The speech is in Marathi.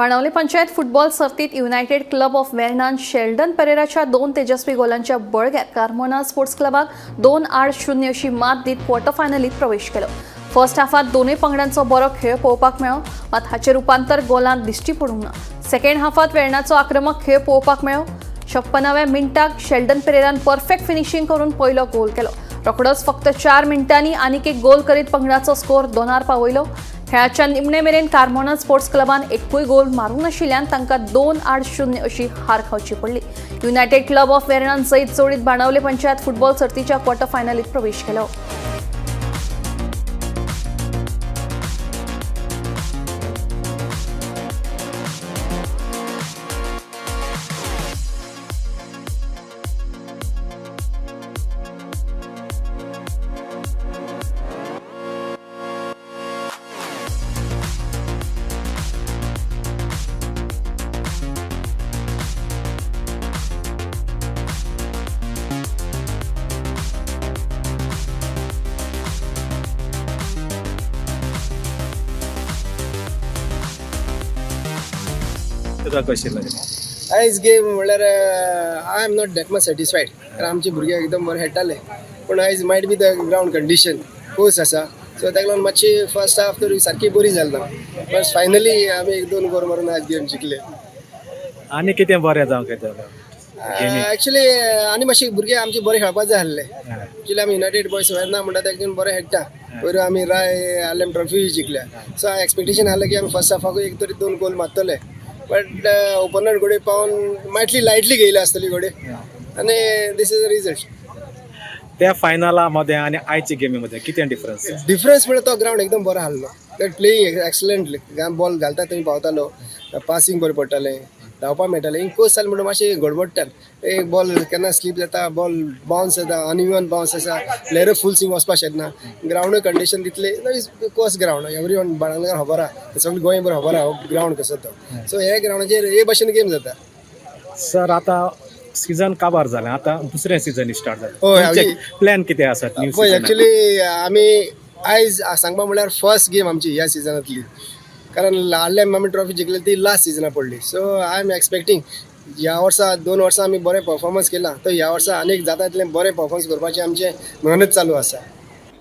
बाणावले पंचायत फुटबॉल सर्तीत United club of Verna Sheldon पेरेराच्या 2 तेजस्वी गोलांच्या बळग्यात कार्मोना स्पोर्ट्स क्लबाक 2-0 अशी मात दीत क्वार्टर फायनलीत प्रवेश केलो. फर्स्ट हाफात दोनूय पंगडांचो बरो खेळ पळोवपाक मेळ्ळो, मात हाचे रुपांतर गोलांत दिश्टी पडूंक ना. सेकंड हाफात वेर्नाचो आक्रमक खेळ पळोवपाक मेळ्ळो. 56व्या मिनटाक शेल्डन पेरेरान परफेक्ट फिनिशिंग करून पयलो गोल केलो. रोखडोच फक्त 4 मिनटांनी आनीक एक गोल करीत पंगडाचो स्कोर 2-2 पावयलो. खेळाच्या निमणे मेरेन कार्मोना स्पोर्ट्स क्लबान एकूय गोल मारूंक नाशिल्ल्यान तांकां 2-0 अशी हार खावची पडली. युनायटेड क्लब ऑफ वेर्नान जैत जोडीत बाणावले पंचायत फुटबॉल सर्तीच्या क्वार्टर फायनलीत प्रवेश केलो. तुका कशें लागलें? आयज गेम म्हणल्यार I am not that much satisfied, कारण आमचे भुरगे एकदम बरे खेळटाले, पूण आयज might be the ground condition कोर्स आसा, सो ताका लागून मातशी फर्स्ट हाफ तर सारकी बरी जाली ना, बट फायनली आमी 1-2 गोल मारून आयज गेम जिखले. आनी कितें बरें जावंक येतालें? एक्चुली आनी मातशे भुरगे आमचे बरे खेळपाक जाय आसले. एक्चुली आमी युनायटेड बॉयज वेर्ना म्हणटा ते एकदम बरे खेळटा, पयरू आमी राय आलेम ट्रॉफी जिखल्या, सो हांव एक्सपेक्टेशन आसलें की आमी फर्स्ट हाफाक एक तरी 2 गोल मारतले, बट ओपोनंट गोडे पावन मायटली लायटली गेली आसतली गोडे, आनी दीस इज द रिजल्ट. त्या फायनला मध्ये आणि आयच्या गेमी मध्ये कितें डिफरन्स? डिफरन्स म्हणजे तो ग्राउंड एकदम बरो आसलो, दॅट प्लेईंग एक्सलंट, बॉल घालता थंय पावतालो, पासींग बरें पडटालें, धांवपाक मेळटालें. इंकोस जालें म्हणून मातशें गडबडटात, एक बॉल केन्ना स्लीप जाता, बॉल बाउन्स जाता, अनइवन बाउन्स आसा, प्लेयर फूल स्विंग वचपाक शकना, ग्राउंड कंडिशन तितले कोस ग्राउंड एवरी वन बाळांगार खबर आहा, सगळें गोंयभर खबर आहा ग्राउंड कसो तो, सो हे ग्राउंडाचेर हे भाशेन गेम जाता. सर आता सीझन काबार जालें, आता दुसरें सीझन स्टार्ट होय, जालें, प्लॅन कितें आसात न्यू पळय सीझन? एक्चुली आमी आयज सांगपा म्हळ्यार फर्स्ट गेम आमची ह्या सिजनांतली, कारण आलेम आमी ट्रॉफी जिखली ती लास्ट सिजना पडली, सो आय एम एक्सपेक्टींग ह्या वर्सा 2 वर्सां आमी बरें परफॉर्मन्स केला, तर ह्या वर्सा आनीक जाता तितलें बरें परफॉर्मन्स करपाचें आमचें मेहनत चालू आसा.